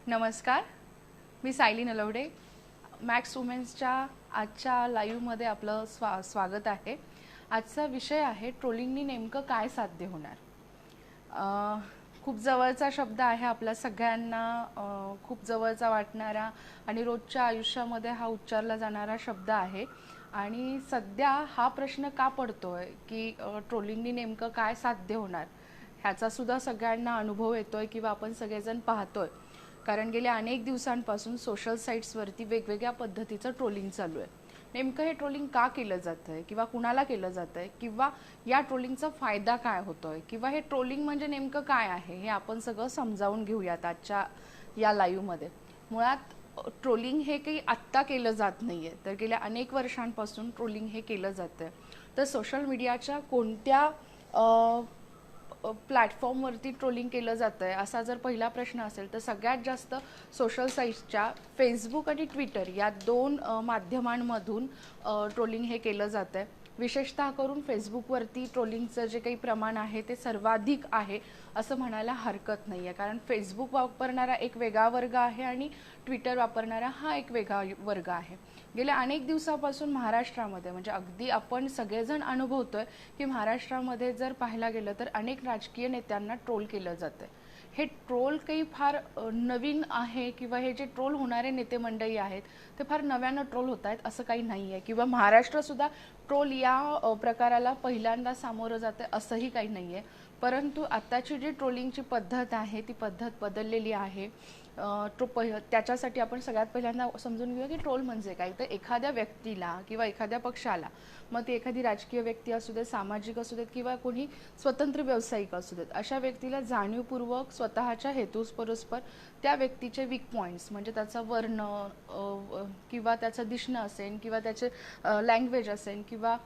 नमस्कार, मी सायली नलवडे. मॅक्स वुमेन्सच्या आजच्या लाईव्हमध्ये आपलं स्वागत आहे. आजचा विषय आहे ट्रोलिंगनी नेमकं काय साध्य होणार. खूप जवळचा शब्द आहे आपल्या सगळ्यांना, खूप जवळचा वाटणारा आणि रोजच्या आयुष्यामध्ये हा उच्चारला जाणारा शब्द आहे. आणि सध्या हा प्रश्न का पडतोय की ट्रोलिंगनी नेमकं काय साध्य होणार ह्याचा सुद्धा सगळ्यांना अनुभव येतोय किंवा आपण सगळेजण पाहतोय. कारण गेल्या अनेक दिवसांपासून सोशल साईट्सवरती वेगवेगळ्या पद्धतीचं ट्रोलिंग चालू आहे. नेमकं हे ट्रोलिंग का केलं जातं आहे किंवा कुणाला केलं जातं आहे किंवा या ट्रोलिंगचा फायदा काय होतोय किंवा हे ट्रोलिंग म्हणजे नेमकं काय आहे हे आपण सगळं समजावून घेऊयात आजच्या या लाईव्हमध्ये. मुळात ट्रोलिंग हे काही आत्ता केलं जात नाही आहे, तर गेल्या अनेक वर्षांपासून ट्रोलिंग हे केलं जातं आहे. तर सोशल मीडियाच्या कोणत्या प्लॅटफॉर्मवरती ट्रोलिंग केलं जातं आहे असा जर पहिला प्रश्न असेल तर सगळ्यात जास्त सोशल साईट्सच्या फेसबुक आणि ट्विटर या दोन माध्यमांमधून ट्रोलिंग हे केलं जातं आहे. विशेषतः करून फेसबुकवरती ट्रोलिंगचं जे काही प्रमाण आहे ते सर्वाधिक आहे असं म्हणायला हरकत नाही आहे. कारण फेसबुक वापरणारा एक वेगळा वर्ग आहे आणि ट्विटर वापरणारा हा एक वेगळा वर्ग आहे. गेल्या अनेक दिवसापासून महाराष्ट्रामध्ये म्हणजे अगदी आपण सगळेजण अनुभवतोय की महाराष्ट्रामध्ये जर पाहायला गेलं तर अनेक राजकीय नेत्यांना ट्रोल केलं जातं. हे ट्रोल काही फार नवीन आहे किंवा हे जे ट्रोल होणारे नेते मंडळी आहेत ते फार नव्यानं ट्रोल होत आहेत असं काही नाही आहे किंवा महाराष्ट्रसुद्धा ट्रोल या प्रकाराला पहिल्यांदा सामोरं जातं असंही काही नाही आहे. परंतु आत्ताची जी ट्रोलिंगची पद्धत आहे ती पद्धत बदललेली आहे. त्याच्यासाठी आपण सगळ्यात पहिल्यांदा समजून घेऊया की ट्रोल म्हणजे काय. तर एखाद्या व्यक्तीला किंवा एखाद्या पक्षाला, मग ती एखादी राजकीय व्यक्ती असू देत, सामाजिक असू देत किंवा कोणी स्वतंत्र व्यावसायिक असू देत, अशा व्यक्तीला जाणीवपूर्वक स्वतःच्या हेतूसपरस्पर त्या व्यक्तीचे वीक पॉईंट्स म्हणजे त्याचा वर्ण किंवा त्याचं दिसणं असेल किंवा त्याचे लँग्वेज असेल किंवा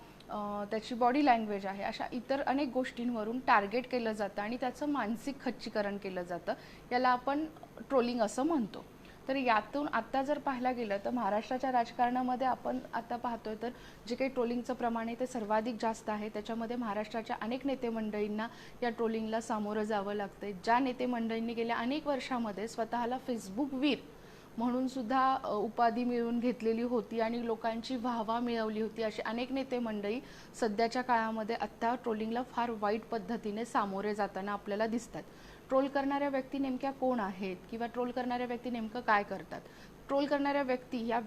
त्याची बॉडी लँग्वेज आहे, अशा इतर अनेक गोष्टींवरून टार्गेट केलं जातं आणि त्याचं मानसिक खच्चीकरण केलं जातं. याला आपण ट्रोलिंग असं म्हणतो. तर यातून आत्ता जर पाहायला गेलं तर महाराष्ट्राच्या राजकारणामध्ये आपण आता पाहतोय तर जे काही ट्रोलिंगचं प्रमाण आहे ते सर्वाधिक जास्त आहे. त्याच्यामध्ये महाराष्ट्राच्या अनेक नेते मंडळींना या ट्रोलिंगला सामोरं जावं लागतंय. ज्या नेते मंडळींनी गेल्या अनेक वर्षामध्ये स्वतःला फेसबुक वीर म्हणून सुद्धा उपाधी मिळवून घेतलेली होती आणि लोकांची वाहवा मिळवली होती, अशी अनेक नेते मंडळी सध्याच्या काळामध्ये आत्ता ट्रोलिंगला फार वाईट पद्धतीने सामोरे जाताना आपल्याला दिसतात. ट्रोल करणाऱ्या व्यक्ती नेमक्या कोण आहेत किंवा ट्रोल करणाऱ्या व्यक्ती नेमकं काय करतात. ट्रोल करणाऱ्या व्यक्ती या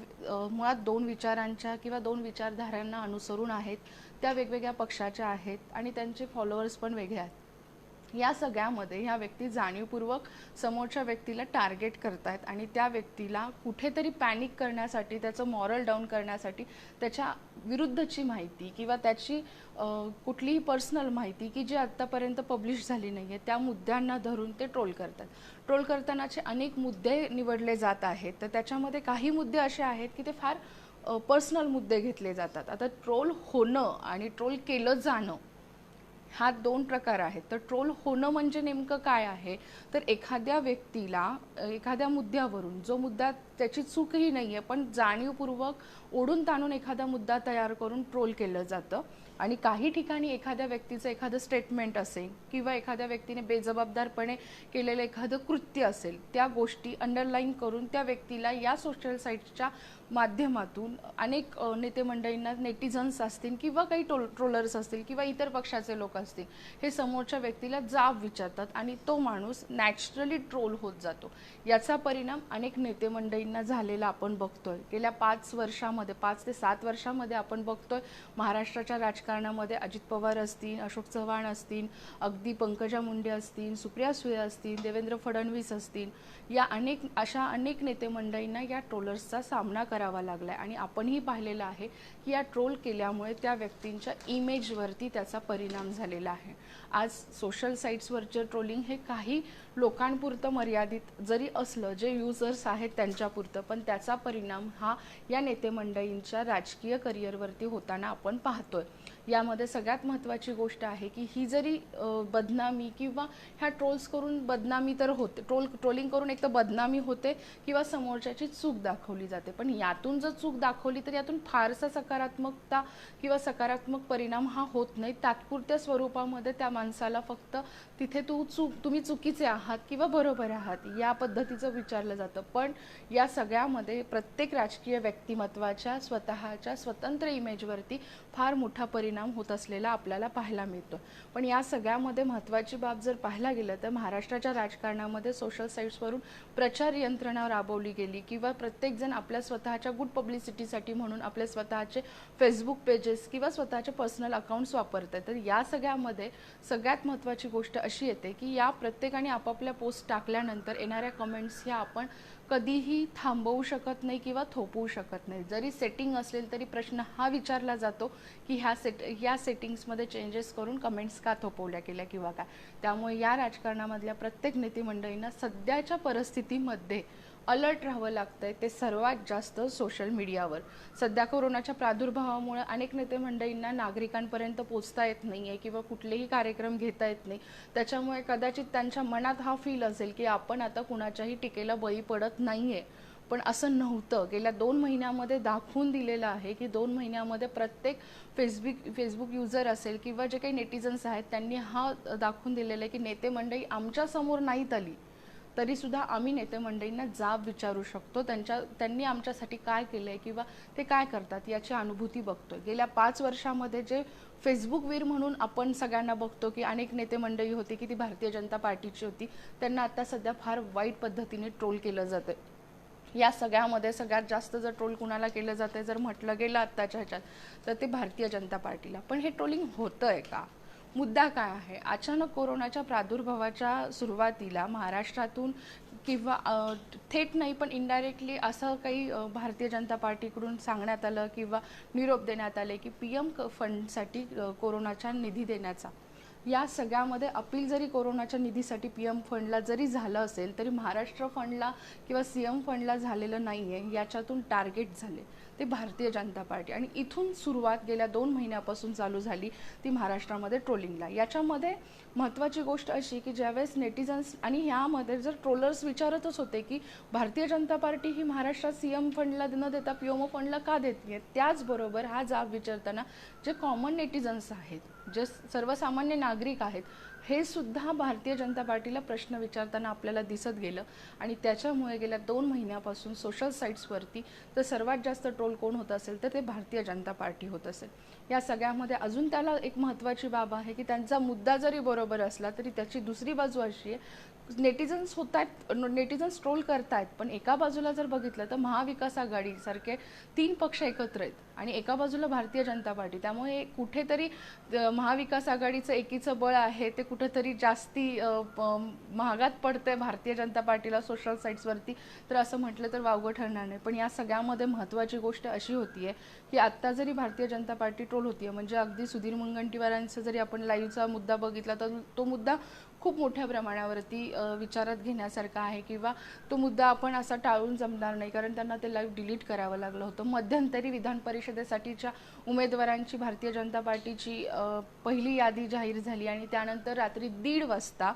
मुळात दोन विचारांच्या किंवा दोन विचारधारांना अनुसरून आहेत. त्या वेगवेगळ्या पक्षाच्या आहेत आणि त्यांचे फॉलोअर्स पण वेगळे आहेत. या सगळ्यामध्ये ह्या व्यक्ती जाणीवपूर्वक समोरच्या व्यक्तीला टार्गेट करतायत आणि त्या व्यक्तीला कुठेतरी पॅनिक करण्यासाठी, त्याचं मॉरल डाऊन करण्यासाठी त्याच्या विरुद्धची माहिती किंवा त्याची कुठलीही पर्सनल माहिती की जी आत्तापर्यंत पब्लिश झाली नाही आहे त्या मुद्द्यांना धरून ते ट्रोल करतात. ट्रोल करतानाचे अनेक मुद्दे निवडले जात आहेत. तर त्याच्यामध्ये काही मुद्दे असे आहेत की ते फार पर्सनल मुद्दे घेतले जातात. आता ट्रोल होणं आणि ट्रोल केलं जाणं हा दोन प्रकार आहेत. तर ट्रोल होणं म्हणजे नेमकं काय आहे, तर एखाद्या व्यक्तीला एखाद्या मुद्द्यावरून, जो मुद्दा त्याची चूकही नाही आहे पण जाणीवपूर्वक ओढून ताणून एखादा मुद्दा तयार करून ट्रोल केलं जातं. आणि काही ठिकाणी एखाद्या व्यक्तीचं एखादं स्टेटमेंट असेल किंवा एखाद्या व्यक्तीने बेजबाबदारपणे केलेलं एखादं कृत्य असेल, त्या गोष्टी अंडरलाईन करून त्या व्यक्तीला या सोशल साईट्सच्या माध्यमातून अनेक नेते मंडळींना, नेटिझन्स असतील किंवा काही ट्रोलर्स असतील किंवा इतर पक्षाचे लोक असतील, हे समोरच्या व्यक्तीला जाब विचारतात आणि तो माणूस नॅचरली ट्रोल होत जातो. याचा परिणाम अनेक नेते मंडळींना झालेला आपण बघतोय. गेल्या 5 वर्षामध्ये, 5 ते 7 वर्षामध्ये आपण बघतोय महाराष्ट्राच्या राजकारणामध्ये अजित पवार असतील, अशोक चव्हाण असतील, अगदी पंकजा मुंडे असतील, सुप्रिया सुळे असतील, देवेंद्र फडणवीस असतील, या अशा अनेक नेते मंडळींना या ट्रोलर्सचा सामना करावा लागलाय. आणि आपणही पाहिलेलं आहे की या ट्रोल केल्यामुळे त्या व्यक्तींच्या इमेजवरती त्याचा परिणाम झालेला आहे. आज सोशल साईट्सवरचे ट्रोलिंग हे काही लोकांपुरतं मर्यादित जरी असलं, जे युजर्स आहेत त्यांच्यापुरतं, पण त्याचा परिणाम हा या नेते मंडळींच्या राजकीय करिअरवरती होताना आपण पाहतोय. यामध्ये सगळ्यात महत्त्वाची गोष्ट आहे की ही जरी बदनामी किंवा ह्या ट्रोल्स करून बदनामी तर होते, ट्रोलिंग करून एक तर बदनामी होते किंवा समोरच्याची चूक दाखवली जाते, पण यातून जर चूक दाखवली तर यातून फारसा सकारात्मकता किंवा सकारात्मक परिणाम हा होत नाही. तात्पुरत्या स्वरूपामध्ये त्या माणसाला फक्त तिथे तुम्ही चुकीचे आहात किंवा बरोबर आहात या पद्धतीचं विचारलं जातं. पण या सगळ्यामध्ये प्रत्येक राजकीय व्यक्तिमत्वाच्या स्वतःच्या स्वतंत्र इमेजवरती फार मोठा परिणाम होत असलेला आपल्याला पाहायला मिळतो. पण या सगळ्यामध्ये महत्त्वाची बाब जर पाहायला गेलं तर महाराष्ट्राच्या राजकारणामध्ये सोशल साईट्सवरून प्रचार यंत्रणा राबवली गेली किंवा प्रत्येकजण आपल्या स्वतःच्या गुड पब्लिसिटीसाठी म्हणून आपले स्वतःचे फेसबुक पेजेस किंवा स्वतःचे पर्सनल अकाउंट्स वापरतात. तर या सगळ्यामध्ये सगळ्यात महत्त्वाची गोष्ट अशी येते की या प्रत्येकाने आपापल्या पोस्ट टाकल्यानंतर येणाऱ्या कमेंट्स ह्या आपण कधीही थांबवू शकत नाही किंवा थोपवू शकत नाही. जरी सेटिंग असेल तरी प्रश्न हा विचारला जातो की ह्या सेटिंग्समध्ये चेंजेस करून कमेंट्स का थोपवल्या गेल्या किंवा काय. त्यामुळे या राजकारणामधल्या प्रत्येक नेते मंडळींना सध्याच्या परिस्थितीमध्ये अलर्ट राहावं लागतंय, ते सर्वात जास्त सोशल मीडियावर. सध्या कोरोनाच्या प्रादुर्भावामुळे अनेक नेते मंडळींना नागरिकांपर्यंत पोचता येत नाही आहे किंवा कुठलेही कार्यक्रम घेता येत नाही. त्याच्यामुळे कदाचित त्यांच्या मनात हा फील असेल की आपण आता कुणाच्याही टीकेला बळी पडत नाही आहे. पण असं नव्हतं. गेल्या 2 महिन्यामध्ये दाखवून दिलेलं आहे की 2 महिन्यामध्ये प्रत्येक फेसबुक युजर असेल किंवा जे काही नेटिझन्स आहेत त्यांनी हा दाखवून दिलेलं आहे की नेते मंडळी आमच्यासमोर नाहीत आली तरीसुद्धा आम्ही नेते मंडळींना जाब विचारू शकतो. त्यांनी आमच्यासाठी काय केलं आहे किंवा ते काय करतात याची अनुभूती बघतोय. गेल्या 5 वर्षामध्ये जे फेसबुक वीर म्हणून आपण सगळ्यांना बघतो की अनेक नेते मंडळी होती की ती भारतीय जनता पार्टीची होती, त्यांना आता सध्या फार वाईट पद्धतीने ट्रोल केलं जातं. या सगळ्यामध्ये सगळ्यात जास्त जर ट्रोल कुणाला केलं जातं जर म्हटलं गेलं आत्ताच्या ह्याच्यात तर ते भारतीय जनता पार्टीला. पण हे ट्रोलिंग होतंय का? मुद्दा काय आहे? अचानक कोरोनाच्या प्रादुर्भावाच्या सुरुवातीला महाराष्ट्रातून किंवा थेट नाही पण इनडायरेक्टली असं काही भारतीय जनता पार्टीकडून सांगण्यात आलं किंवा निरोप देण्यात आले की PM फंडसाठी कोरोनाचा निधी देण्याचा. या सगळ्यामध्ये अपील जरी कोरोनाच्या निधीसाठी PM फंडला जरी झालं असेल तरी महाराष्ट्र फंडला किंवा CM फंडला झालेलं नाही आहे. याच्यातून टार्गेट झाले ते भारतीय जनता पार्टी आणि इथून सुरुवात गेल्या 2 महिन्यापासून चालू झाली ती महाराष्ट्रामध्ये ट्रोलिंगला. याच्यामध्ये महत्त्वाची गोष्ट अशी की ज्यावेळेस नेटिझन्स आणि यामध्ये जर ट्रोलर्स विचारतच होते की भारतीय जनता पार्टी ही महाराष्ट्रात CM फंडला न देता PMO फंडला का देते, त्याचबरोबर हा जाब विचारताना जे कॉमन नेटिझन्स आहेत, जे सर्वसामान्य नागरिक आहेत, हे सुद्धा भारतीय जनता पार्टीला प्रश्न विचारताना आपल्याला दिसत गेलं. आणि त्याच्यामुळे गेल्या 2 महिन्यापासून सोशल साईट्सवरती तर सर्वात जास्त ट्रोल कोण होत असेल तर ते भारतीय जनता पार्टी होत असेल. या सगळ्यामध्ये अजून त्याला एक महत्त्वाची बाब आहे की त्यांचा मुद्दा जरी बरोबर असला तरी त्याची दुसरी बाजू अशी आहे, नेटिझन्स नेटिझन्स ट्रोल करतायत पण एका बाजूला जर बघितलं तर महाविकास आघाडी सारखे 3 पक्ष एकत्र आहेत आणि एका बाजूला भारतीय जनता पार्टी. त्यामुळे कुठेतरी महाविकास आघाडीचं एकीचं बळ आहे ते कुठेतरी जास्ती महागात पडतंय भारतीय जनता पार्टीला सोशल साईट्सवरती, तर असं म्हटलं तर वावगं ठरणार नाही. पण या सगळ्यामध्ये महत्त्वाची गोष्ट अशी होतीये की आत्ता जरी भारतीय जनता पार्टी ट्रोल होतीये म्हणजे अगदी सुधीर मुनगंटीवारांचा जरी आपण लाईव्हचा मुद्दा बघितला तर तो मुद्दा खूप मोठ्या प्रमाणावरती विचारात घेण्यासारखा आहे किंवा तो मुद्दा आपण असा टाळून जमणार नाही कारण त्यांना ते लाईव्ह डिलीट करावं लागलं होतं. मध्यंतरी विधान परिषदेसाठीच्या उमेदवारांची भारतीय जनता पार्टीची पहिली यादी जाहीर झाली आणि त्यानंतर रात्री 1:30 वाजता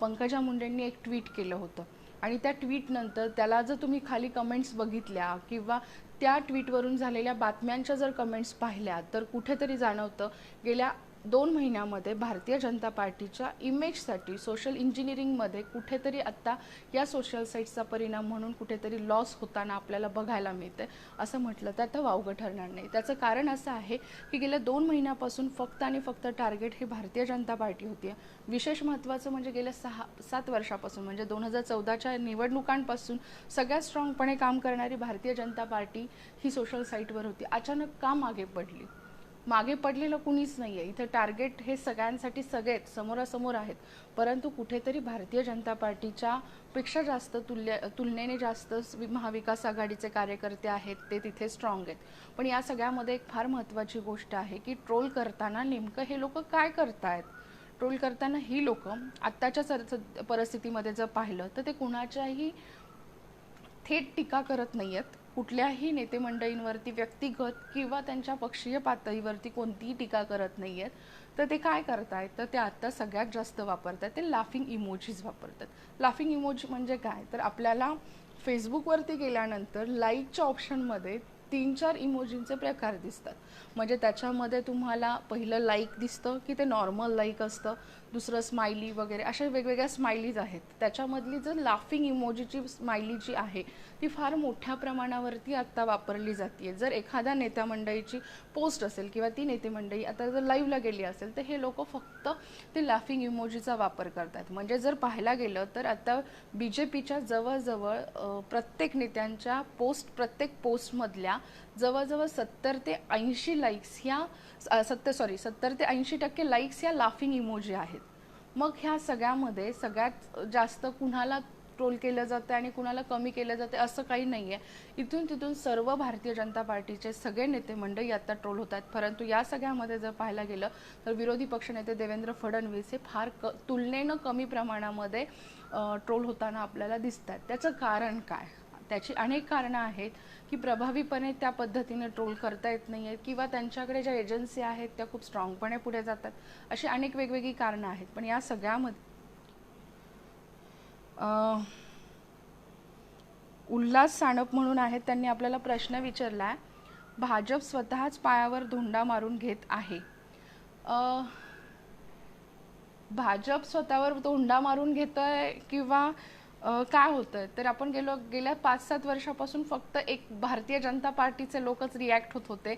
पंकजा मुंडेंनी एक ट्विट केलं होतं आणि त्या ट्विटनंतर त्याला जर तुम्ही खाली कमेंट्स बघितल्या किंवा त्या ट्विटवरून झालेल्या बातम्यांच्या जर कमेंट्स पाहिल्या तर कुठेतरी जाणवतं गेल्या 2 महिन्यामध्ये भारतीय जनता पार्टीच्या इमेजसाठी सोशल इंजिनिअरिंगमध्ये कुठेतरी आत्ता या सोशल साईट्सचा परिणाम म्हणून कुठेतरी लॉस होताना आपल्याला बघायला मिळते. असं म्हटलं तर आता वावगं ठरणार नाही. त्याचं कारण असं आहे की गेल्या 2 महिन्यापासून फक्त आणि फक्त टार्गेट ही भारतीय जनता पार्टी होती. विशेष महत्त्वाचं म्हणजे गेल्या 6-7 वर्षापासून म्हणजे 2014च्या निवडणुकांपासून सगळ्यात स्ट्रॉंगपणे काम करणारी भारतीय जनता पार्टी ही सोशल साईटवर होती. अचानक का मागे पडली? मागे पडलेलं कुणीच नाही आहे. इथं टार्गेट हे सगळ्यांसाठी सगळेच समोरासमोर आहेत, परंतु कुठेतरी भारतीय जनता पार्टीच्या पेक्षा जास्त तुलनेने जास्त महाविकास आघाडीचे कार्यकर्ते आहेत ते तिथे स्ट्रॉंग आहेत. पण या सगळ्यामध्ये एक फार महत्त्वाची गोष्ट आहे की ट्रोल करताना नेमकं हे लोक काय करतायत. ट्रोल करताना ही लोक आत्ताच्या परिस्थितीमध्ये जर पाहिलं तर ते कुणाच्याही थेट टीका करत नाही आहेत कुठल्याही नेते मंडळींवरती व्यक्तिगत किंवा त्यांच्या पक्षीय पातळीवरती कोणतीही टीका करत नाही आहेत. तर ते काय करतायत, तर ते आता सगळ्यात जास्त वापरतात ते लाफिंग इमोजीज वापरतात. लाफिंग इमोजी म्हणजे काय, तर आपल्याला फेसबुकवरती गेल्यानंतर लाईकच्या ऑप्शनमध्ये 3-4 इमोजींचे प्रकार दिसतात. म्हणजे त्याच्यामध्ये तुम्हाला पहिलं लाईक दिसतं की ते नॉर्मल लाईक असतं, दुसरं स्माइली वगैरे अशा वेगवेगळ्या स्माइलीज आहेत. त्याच्यामधली जर लाफिंग इमोजीची स्माइली जी आहे ती फार मोठ्या प्रमाणावरती आत्ता वापरली जाते. जर एखाद्या नेत्या मंडळीची पोस्ट असेल किंवा ती नेते मंडळी आता जर लाईव्हला गेली असेल तर हे लोक फक्त ते लाफिंग इमोजीचा वापर करतात. म्हणजे जर पाहायला गेलं तर आता BJPच्या जवळजवळ प्रत्येक नेत्यांच्या प्रत्येक पोस्टमधल्या जवळजवळ 70 ते 80 लाईक्स ह्या 70 ते 80% लाईक्स ह्या लाफिंग इमोजी आहेत. मग ह्या सगळ्यामध्ये सगळ्यात जास्त कुणाला ट्रोल केलं जातं आणि कुणाला कमी केलं जातं असं काही नाही आहे. इथून तिथून सर्व भारतीय जनता पार्टीचे सगळे नेते मंडळी आता ट्रोल होतात. परंतु या सगळ्यामध्ये जर पाहायला गेलं तर विरोधी पक्षनेते देवेंद्र फडणवीस हे फार तुलनेनं कमी प्रमाणामध्ये ट्रोल होताना आपल्याला दिसतात. त्याचं कारण काय, त्याची अनेक कारणं आहेत की प्रभावीपणे त्या पद्धतीने ट्रोल करता येत नाही आहेत किंवा त्यांच्याकडे ज्या एजन्सी आहेत त्या खूप स्ट्रॉंगपणे पुढे जातात. अशी अनेक वेगवेगळी कारणं आहेत. पण या सगळ्यामध्ये उल्हास सानप म्हणून आहेत, त्यांनी आपल्याला प्रश्न विचारला आहे, भाजप स्वतःच पायावर धोंडा मारून घेत आहे. भाजप स्वतःवर धोंडा मारून घेतोय किंवा काय होतंय, तर आपण गेल्या 5-7 वर्षापासून फक्त एक भारतीय जनता पार्टीचे लोकच रिॲक्ट होत होते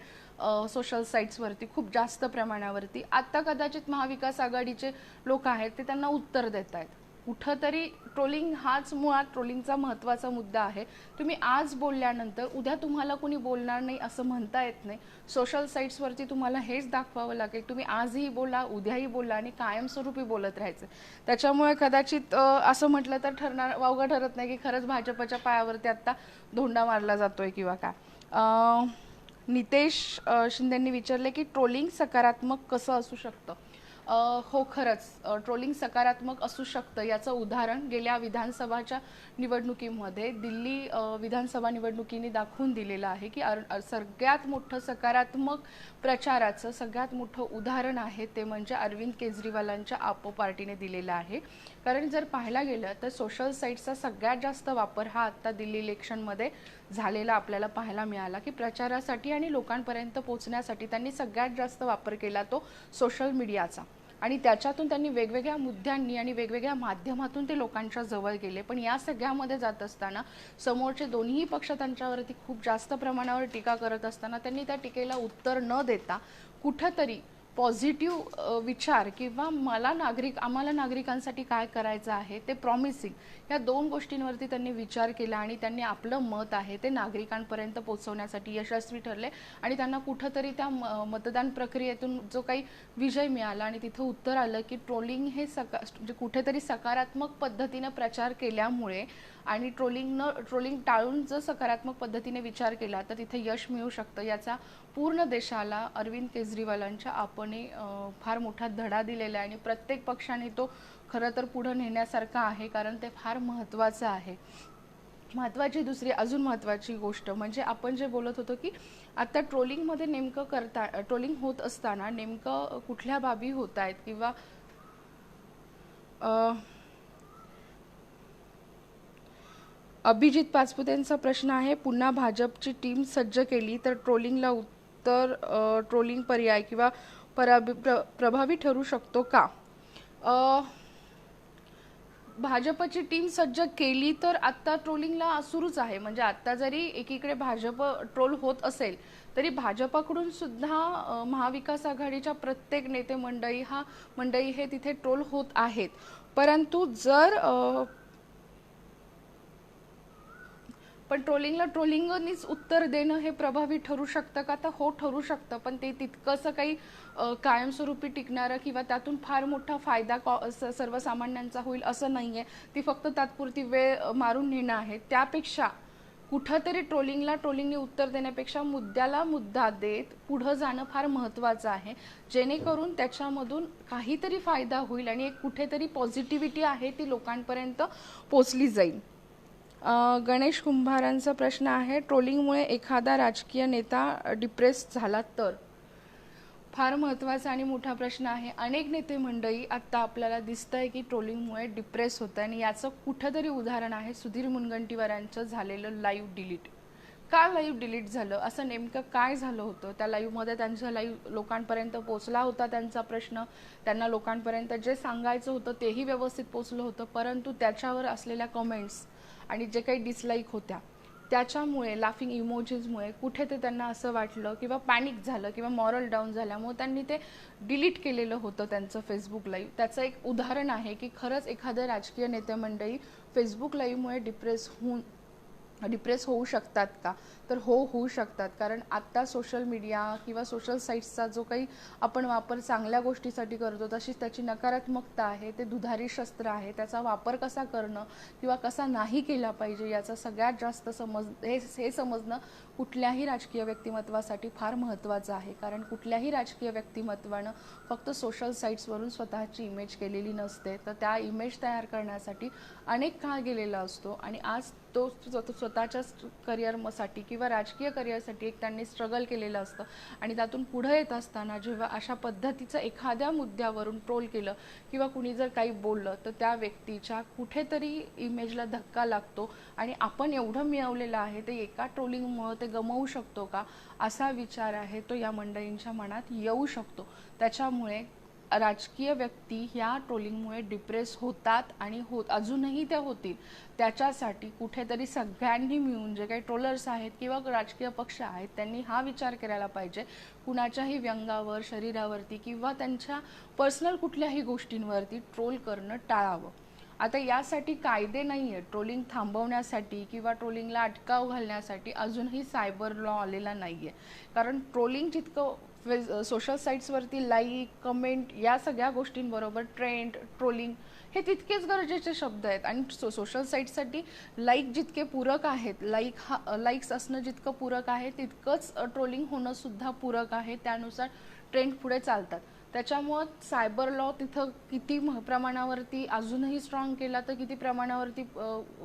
सोशल साईट्सवरती खूप जास्त प्रमाणावरती. आता कदाचित महाविकास आघाडीचे लोक आहेत ते त्यांना उत्तर देत आहेत. कुठंतरी ट्रोलिंग हाच मुळात ट्रोलिंगचा महत्त्वाचा मुद्दा आहे. तुम्ही आज बोलल्यानंतर उद्या तुम्हाला कोणी बोलणार नाही असं म्हणता येत नाही. सोशल साईट्सवरती तुम्हाला हेच दाखवावं लागेल, तुम्ही आजही बोला, उद्याही बोला आणि कायमस्वरूपी बोलत राहायचं. त्याच्यामुळे कदाचित असं म्हटलं तर वावगं ठरत नाही की खरंच भाजपच्या पायावरती आत्ता धोंडा मारला जातोय किंवा काय. नितेश शिंदेंनी विचारले की ट्रोलिंग सकारात्मक कसं असू शकतं. हो, खरंच ट्रोलिंग सकारात्मक असू शकतं. याचं उदाहरण गेल्या विधानसभाच्या निवडणुकीमध्ये दिल्ली विधानसभा निवडणुकीने दाखवून दिलेलं आहे की सगळ्यात मोठं सकारात्मक प्रचाराचं सगळ्यात मोठं उदाहरण आहे ते म्हणजे अरविंद केजरीवालांच्या आपो पार्टीने दिलेलं आहे. कारण जर पाहायला गेलं तर सोशल साईट्सचा सगळ्यात जास्त वापर हा आत्ता दिल्ली इलेक्शनमध्ये झालेला आपल्याला पाहायला मिळाला की प्रचारासाठी आणि लोकांपर्यंत पोहोचण्यासाठी त्यांनी सगळ्यात जास्त वापर केला तो सोशल मीडियाचा. आणि त्याच्यातून त्यांनी वेगवेगळ्या मुद्द्यांनी आणि वेगवेगळ्या माध्यमातून ते लोकांच्या जवळ गेले. पण या सगळ्यामध्ये जात असताना समोरचे दोन्ही पक्ष त्यांच्यावरती खूप जास्त प्रमाणावर टीका करत असताना त्यांनी त्या टीकेला उत्तर न देता कुठंतरी पॉझिटिव्ह विचार किंवा आम्हाला नागरिकांसाठी काय करायचं आहे ते प्रॉमिसिंग, या 2 गोष्टींवरती त्यांनी विचार केला आणि त्यांनी आपलं मत आहे ते नागरिकांपर्यंत पोहोचवण्यासाठी यशस्वी ठरले. आणि त्यांना कुठंतरी त्या मतदान प्रक्रियेतून जो काही विजय मिळाला आणि तिथं उत्तर आलं की ट्रोलिंग हे म्हणजे कुठेतरी सकारात्मक पद्धतीने प्रचार केल्यामुळे आणि ट्रोलिंग टाळून जर सकारात्मक पद्धतीने विचार केला तर तिथे यश मिळू शकतं. याचा पूर्ण देशाला अरविंद केजरीवालांच्या आपणे फार मोठा धडा दिलेला आहे आणि प्रत्येक पक्षाने तो खरं तर पुढे नेण्यासारखा आहे, कारण ते फार महत्त्वाचं आहे. दुसरी अजून महत्त्वाची गोष्ट म्हणजे आपण जे बोलत होतो की आता ट्रोलिंगमध्ये नेमकं ट्रोलिंग होत असताना नेमकं कुठल्या बाबी होत आहेत किंवा अभिजित पाचपुतेंचा प्रश्न आहे, पुन्हा भाजपची टीम सज्ज केली तर ट्रोलिंगला उत्तर ट्रोलिंग पर्याय किंवा प्रभावी ठरू शकतो का. भाजपची टीम सज्ज केली तर आत्ता ट्रोलिंगला सुरूच आहे. म्हणजे आत्ता जरी एकीकडे भाजप ट्रोल होत असेल तरी भाजपकडून सुद्धा महाविकास आघाडीच्या प्रत्येक नेते मंडळी हे तिथे ट्रोल होत आहेत. परंतु पण ट्रोलिंगनीच उत्तर देणं हे प्रभावी ठरू शकतं का, तर हो ठरू शकतं. पण ते तितकंसं काही कायमस्वरूपी टिकणारं किंवा त्यातून फार मोठा फायदा सर्वसामान्यांचा होईल असं नाहीये. ती फक्त तात्पुरती वेळ मारून नेणं आहे. त्यापेक्षा कुठंतरी ट्रोलिंगने उत्तर देण्यापेक्षा मुद्द्याला मुद्दा देत पुढं जाणं फार महत्त्वाचं आहे, जेणेकरून त्याच्यामधून काहीतरी फायदा होईल आणि एक कुठेतरी पॉझिटिव्हिटी आहे ती लोकांपर्यंत पोचली जाईल. गणेश कुंभारांचा प्रश्न आहे, ट्रोलिंगमुळे एखादा राजकीय नेता डिप्रेस झाला तर? फार महत्त्वाचा आणि मोठा प्रश्न आहे. अनेक नेते मंडळी आत्ता आपल्याला दिसतंय की ट्रोलिंगमुळे डिप्रेस होत आहे आणि याचं कुठंतरी उदाहरण आहे सुधीर मुनगंटीवारांचं झालेलं लाईव्ह डिलीट. का लाईव्ह डिलीट झालं, असं नेमकं काय झालं होतं? त्या लाईव्हमध्ये त्यांचा लाईव्ह लोकांपर्यंत पोचला होता त्यांचा प्रश्न, त्यांना लोकांपर्यंत जे सांगायचं होतं तेही व्यवस्थित पोचलं होतं, परंतु त्याच्यावर असलेल्या कमेंट्स आणि जे काही डिसलाईक होत्या त्याच्यामुळे, लाफिंग इमोजीजमुळे कुठे ते त्यांना असं वाटलं किंवा पॅनिक झालं किंवा मॉरल डाऊन झाल्यामुळे त्यांनी ते डिलीट केलेलं होतं त्यांचं फेसबुक लाईव्ह. त्याचं एक उदाहरण आहे की खरंच एखादं राजकीय नेते मंडळी फेसबुक लाईव्हमुळे डिप्रेस होऊ शकतात का? तर होऊ शकतात. कारण आत्ता सोशल मीडिया किंवा सोशल साईट्सचा जो काही आपण वापर चांगल्या गोष्टीसाठी करतो तशीच त्याची नकारात्मकता आहे. ते दुधारी शस्त्र आहे. त्याचा वापर कसा करणं किंवा कसा नाही केला पाहिजे याचा सगळ्यात जास्त हे समजणं कुठल्याही राजकीय व्यक्तिमत्वासाठी फार महत्त्वाचं आहे. कारण कुठल्याही राजकीय व्यक्तिमत्वानं फक्त सोशल साईट्सवरून स्वतःची इमेज केलेली नसते, तर त्या इमेज तयार करण्यासाठी अनेक काळ गेलेला असतो आणि आज तो स्वतःच्याच करिअरसाठी किंवा राजकीय करिअरसाठी एक त्यांनी स्ट्रगल केलेलं असतं आणि त्यातून पुढे येत असताना जेव्हा अशा पद्धतीचं एखाद्या मुद्द्यावरून ट्रोल केलं किंवा कुणी जर काही बोललं तर त्या व्यक्तीच्या कुठेतरी इमेजला धक्का लागतो आणि आपण एवढं मिळवलेलं आहे ते एका ट्रोलिंगमुळे ते गमावू शकतो का, असा विचार आहे तो या मंडळींच्या मनात येऊ शकतो. त्याच्यामुळे राजकीय व्यक्ती ह्या ट्रोलिंगमुळे डिप्रेस होतात आणि अजूनही त्या होतील. त्याच्यासाठी कुठेतरी सगळ्यांनी मिळून, जे काही ट्रोलर्स आहेत किंवा राजकीय पक्ष आहेत, त्यांनी हा विचार करायला पाहिजे कुणाच्याही व्यंगावर, शरीरावरती किंवा त्यांच्या पर्सनल कुठल्याही गोष्टींवरती ट्रोल करणं टाळावं. आता यासाठी कायदे नाही आहेत ट्रोलिंग थांबवण्यासाठी किंवा ट्रोलिंगला अटकाव घालण्यासाठी. अजूनही सायबर लॉ आलेला नाही आहे. कारण ट्रोलिंग जितकं सोशल साईट्सवरती लाईक, कमेंट या सगळ्या गोष्टींबरोबर ट्रेंड, ट्रोलिंग हे तितकेच गरजेचे शब्द आहेत आणि सोशल साईट्ससाठी लाईक जितके पूरक आहेत, लाईक्स असणं जितकं पूरक आहे तितकंच ट्रोलिंग होणं सुद्धा पूरक आहे. त्यानुसार ट्रेंड पुढे चालतात. त्याच्यामुळं सायबर लॉ तिथं किती प्रमाणावरती अजूनही स्ट्रॉंग केला तर किती प्रमाणावरती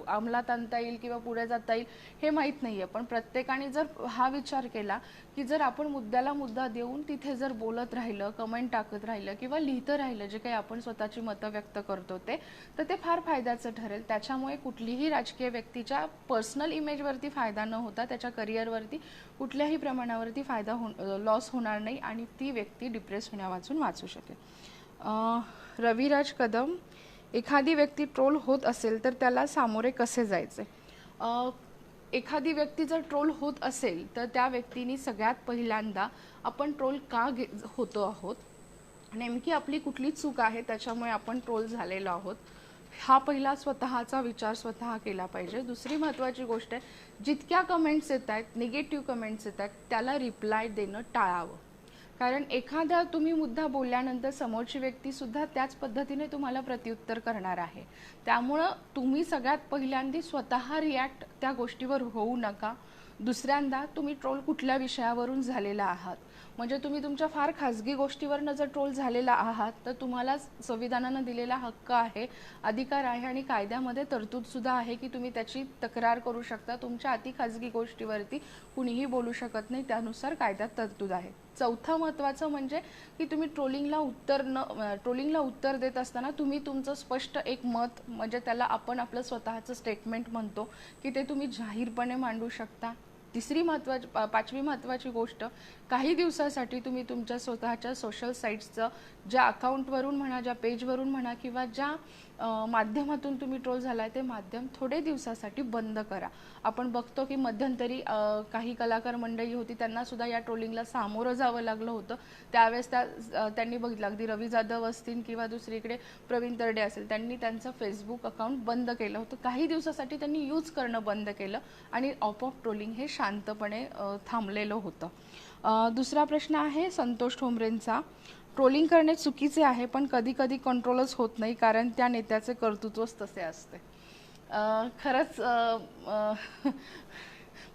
अंमलात आणता येईल किंवा पुढे जाता येईल हे माहीत नाही आहे. पण प्रत्येकाने जर हा विचार केला की जर आपण मुद्द्याला मुद्दा देऊन तिथे जर बोलत राहिलं, कमेंट टाकत राहिलं किंवा लिहितं राहिलं जे काही आपण स्वतःची मतं व्यक्त करतो तर ते फार फायद्याचं ठरेल. त्याच्यामुळे कुठलीही राजकीय व्यक्तीच्या पर्सनल इमेजवरती फायदा न होता त्याच्या करिअरवरती कुठल्याही प्रमाणावरती लॉस होणार नाही आणि ती व्यक्ती डिप्रेस होण्यावाचून वाचू शकेल. रविराज कदम, एखादी व्यक्ती ट्रोल होत असेल तर त्याला सामोरे कसे जायचे? एखादी व्यक्ती जर ट्रोल होत असेल तर त्या व्यक्तीने सगळ्यात पहिल्यांदा आपण ट्रोल का होतो आहोत, नेमकी आपली कुठली चूक आहे त्याच्यामुळे आपण ट्रोल झालेलो आहोत, हा पहिला स्वतःचा विचार स्वतः केला पाहिजे. दुसरी महत्त्वाची गोष्ट आहे, जितक्या कमेंट्स येत आहेत, निगेटिव्ह कमेंट्स येत आहेत, त्याला रिप्लाय देणं टाळावं. कारण एखादा तुम्ही मुद्दा बोलल्यानंतर समोरची व्यक्तीसुद्धा त्याच पद्धतीने तुम्हाला प्रत्युत्तर करणार आहे. त्यामुळं तुम्ही सगळ्यात पहिल्यांदा स्वतः रिॲक्ट त्या गोष्टीवर होऊ नका. दुसऱ्यांदा तुम्ही ट्रोल कुठल्या विषयावरून झालेला आहात, म्हणजे तुम्ही तुमच्या फार खाजगी गोष्टीवरनं जर ट्रोल झालेला आहात तर तुम्हाला संविधानानं दिलेला हक्क आहे, अधिकार आहे आणि कायद्यामध्ये तरतूदसुद्धा आहे की तुम्ही त्याची तक्रार करू शकता. तुमच्या अति खाजगी गोष्टीवरती कुणीही बोलू शकत नाही, त्यानुसार कायद्यात तरतूद आहे. चौथं महत्त्वाचं म्हणजे की तुम्ही ट्रोलिंगला उत्तर देत असताना तुम्ही तुमचं स्पष्ट एक मत, म्हणजे त्याला आपण आपलं स्वतःचं स्टेटमेंट म्हणतो, की ते तुम्ही जाहीरपणे मांडू शकता. पाचवी महत्त्वाची गोष्ट, काही दिवसासाठी तुम्ही तुमच्या स्वतःच्या सोशल साईट्सचं ज्या अकाउंटवरून म्हणा, ज्या पेजवरून म्हणा किंवा ज्या माध्यमातून तुम्ही ट्रोल झालाय ते माध्यम थोडे दिवसासाठी बंद करा. आपण बघतो की मध्यंतरी काही कलाकार मंडळी होती, त्यांना सुद्धा या ट्रोलिंगला सामोरं जावं लागलं होतं. त्यावेळेस त्यांनी बघितलं, अगदी रवी जाधव असतील किंवा दुसरीकडे प्रवीण तरडे असेल, त्यांनी त्यांचं फेसबुक अकाउंट बंद केलं होतं. काही दिवसासाठी त्यांनी यूज करणं बंद केलं आणि ऑफ ट्रोलिंग हे शांतपणे थांबलेलं होतं. दुसरा प्रश्न आहे संतोष ठोंबरेंचा, ट्रोलिंग करणे चुकीचे आहे पण कधी कधी कंट्रोलच होत नाही कारण त्या नेत्याचे कर्तृत्वच तसे असते. खरंच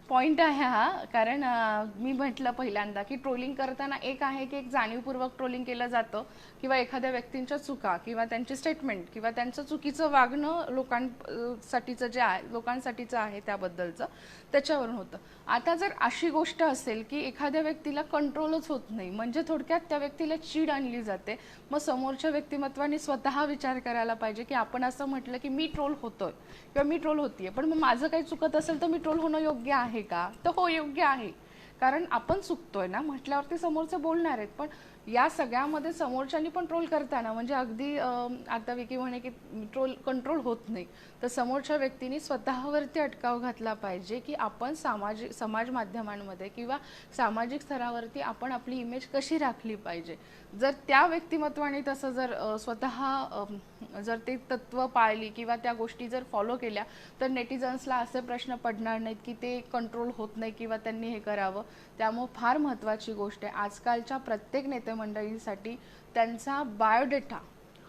पॉइंट आहे हा. कारण मी म्हटलं पहिल्यांदा की ट्रोलिंग करताना एक आहे की एक जाणीवपूर्वक ट्रोलिंग केलं जातं किंवा एखाद्या व्यक्तींच्या चुका किंवा त्यांची स्टेटमेंट किंवा त्यांचं चुकीचं वागणं लोकांसाठीचं जे आहे, लोकांसाठीचं आहे त्याबद्दलचं, त्याच्यावरून होतं. आता जर अशी गोष्ट असेल की एखाद्या व्यक्तीला कंट्रोलच होत नाही, म्हणजे थोडक्यात त्या व्यक्तीला चीड आणली जाते, मग समोरच्या व्यक्तिमत्वाने स्वतः विचार करायला पाहिजे की आपण असं म्हटलं की मी ट्रोल होतोय किंवा मी ट्रोल होतीये, पण मग माझं काही चुकत असेल तर मी ट्रोल होणं योग्य आहे का? तर हो, योग्य आहे. कारण आपण चुकतोय ना म्हटल्यावरती समोरचे बोलणार आहेत. पण या सगळ्यामध्ये समोरच्यांनी पण ट्रोल करताना म्हणजे अगदी आता विकी म्हणे की ट्रोल कंट्रोल होत नाही, तर समोरच्या व्यक्तीने स्वतःवरती अटकाव घातला पाहिजे की आपण समाज माध्यमांमध्ये किंवा सामाजिक स्तरावरती आपण आपली इमेज कशी राखली पाहिजे. जर त्या व्यक्तिमत्वाने तसं जर स्वतः जर ते तत्व पाळली किंवा त्या गोष्टी जर फॉलो केल्या, तर नेटिझन्सला असे प्रश्न पडणार नाहीत की ते कंट्रोल होत नाही किंवा त्यांनी हे करावं. त्यामुळे फार महत्त्वाची गोष्ट आहे आजकालच्या प्रत्येक नेतेमंडळींसाठी त्यांचा बायोडेटा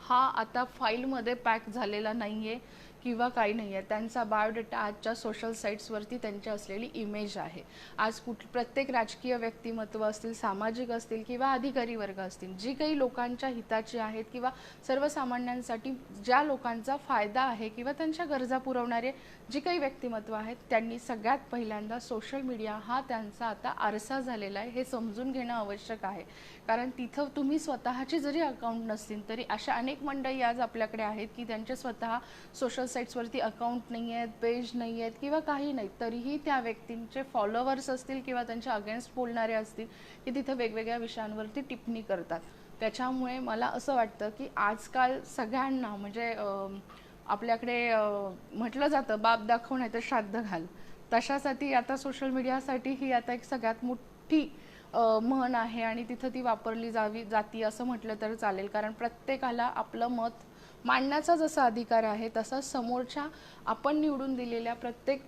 हा आता फाईलमध्ये पॅक झालेला नाही आहे किंवा काही नाही आहे. त्यांचा बायोडेटा आजच्या सोशल साईट्सवरती त्यांची असलेली इमेज आहे. आज प्रत्येक राजकीय व्यक्तिमत्व असतील, सामाजिक असतील किंवा अधिकारी वर्ग असतील, जी काही लोकांच्या हिताची आहेत किंवा सर्वसामान्यांसाठी ज्या लोकांचा फायदा आहे किंवा त्यांच्या गरजा पुरवणारे जी काही व्यक्तिमत्व आहेत, त्यांनी सगळ्यात पहिल्यांदा सोशल मीडिया हा त्यांचा आता आरसा झालेला आहे हे समजून घेणं आवश्यक आहे. कारण तिथं तुम्ही स्वतःची जरी अकाउंट नसतील तरी अशा अनेक मंडळी आज आपल्याकडे आहेत की त्यांचे स्वतः सोशल साईट्सवरती अकाउंट नाही आहेत, पेज नाही आहेत किंवा काही नाही, तरीही त्या व्यक्तींचे फॉलोअर्स असतील किंवा त्यांच्या अगेन्स्ट बोलणारे असतील की तिथे वेगवेगळ्या विषयांवरती टिप्पणी करतात. त्याच्यामुळे मला असं वाटतं की आजकाल सगळ्यांना म्हणजे आपल्याकडे म्हटलं जातं बाप दाखव नाही तर श्राद्ध घाल, तशासाठी आता सोशल मीडियासाठी ही आता एक सगळ्यात मोठी म्हण आहे आणि तिथं ती वापरली जाती असं म्हटलं तर चालेल. कारण प्रत्येकाला आपलं मत मांडण्याचा जसा अधिकार आहे तसा समोरच्या आपण निवडून दिलेल्या प्रत्येक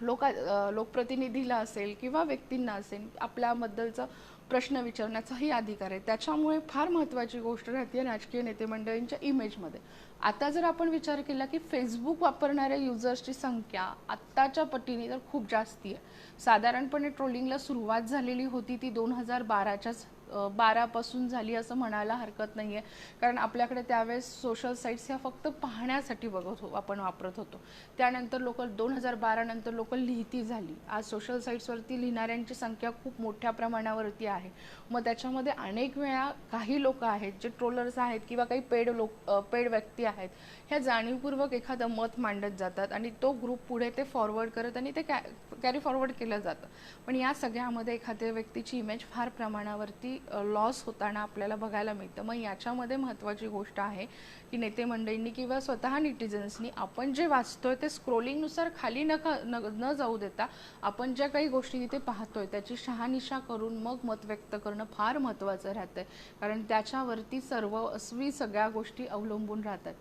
लोकप्रतिनिधीला असेल किंवा व्यक्तींना असेल आपल्याबद्दलचा प्रश्न विचारण्याचाही अधिकार आहे. त्याच्यामुळे फार महत्त्वाची गोष्ट राहते राजकीय नेतेमंडळींच्या इमेजमध्ये. आता जर आपण विचार केला की फेसबुक वापरणाऱ्या युजर्सची संख्या आत्ताच्या पटीने तर खूप जास्ती आहे. साधारणपणे ट्रोलिंगला सुरुवात झालेली होती ती 2012 पासून झाली असं म्हणायला हरकत नाही आहे. कारण आपल्याकडे त्यावेळेस सोशल साईट्स ह्या फक्त पाहण्यासाठी आपण वापरत होतो. त्यानंतर 2012 नंतर लोक लिहिती झाली. आज सोशल साईट्सवरती लिहिणाऱ्यांची संख्या खूप मोठ्या प्रमाणावरती आहे. मग त्याच्यामध्ये अनेक वेळा काही लोक आहेत जे ट्रोलर्स आहेत किंवा काही पेड व्यक्ती आहेत, ह्या जाणीवपूर्वक एखादं मत मांडत जातात आणि तो ग्रुप पुढे ते फॉरवर्ड करत आणि ते कॅरी फॉरवर्ड केलं जातं. पण या सगळ्यामध्ये एखाद्या व्यक्तीची इमेज फार प्रमाणावरती लॉस होताना आपल्याला बघायला मिळतं. मग याच्यामध्ये महत्त्वाची गोष्ट आहे की नेतेमंडळींनी किंवा स्वतः नेटिझन्सनी आपण जे वाचतोय ते स्क्रोलिंगनुसार खाली न जाऊ देता आपण ज्या काही गोष्टी तिथे पाहतोय त्याची शहानिशा करून मग मत व्यक्त करणं फार महत्त्वाचं राहतंय. कारण त्याच्यावरती सर्वस्वी सगळ्या गोष्टी अवलंबून राहतात.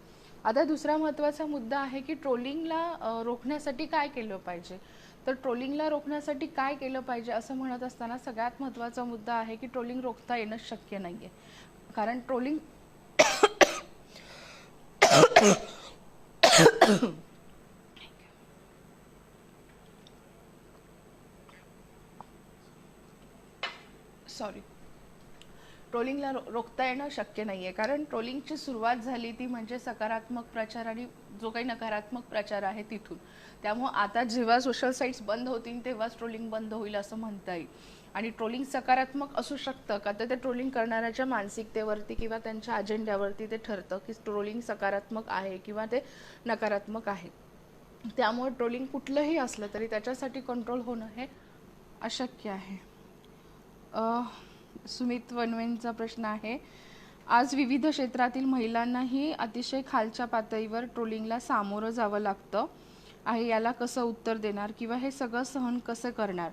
आता दुसरा महत्त्वाचा मुद्दा आहे की ट्रोलिंगला रोखण्यासाठी काय केलं पाहिजे. तर ट्रोलिंगला रोखण्यासाठी काय केलं पाहिजे असं म्हणत असताना सगळ्यात महत्त्वाचा मुद्दा आहे की ट्रोलिंग रोखता येणं शक्य नाही आहे. कारण ट्रोलिंग ट्रोलिंगला रोखता येणं शक्य नाही आहे. कारण ट्रोलिंगची सुरुवात झाली ती म्हणजे सकारात्मक प्रचार आणि जो काही नकारात्मक प्रचार आहे तिथून. त्यामुळे आता जेव्हा सोशल साईट्स बंद होतील तेव्हाच ट्रोलिंग बंद होईल असं म्हणता येईल. आणि ट्रोलिंग सकारात्मक असू शकतं का, तर ते ट्रोलिंग करणाऱ्याच्या मानसिकतेवरती किंवा त्यांच्या अजेंड्यावरती ते ठरतं की ट्रोलिंग सकारात्मक आहे किंवा ते नकारात्मक आहे. त्यामुळे ट्रोलिंग कुठलंही असलं तरी त्याच्यासाठी कंट्रोल होणं हे अशक्य आहे. सुमित वनवेंचा प्रश्न आहे, आज विविध क्षेत्रातील महिलांनाही अतिशय खालच्या पातळीवर ट्रोलिंगला सामोरं जावं लागतं आहे, याला कसं उत्तर देणार किंवा हे सगळं सहन कसं करणार.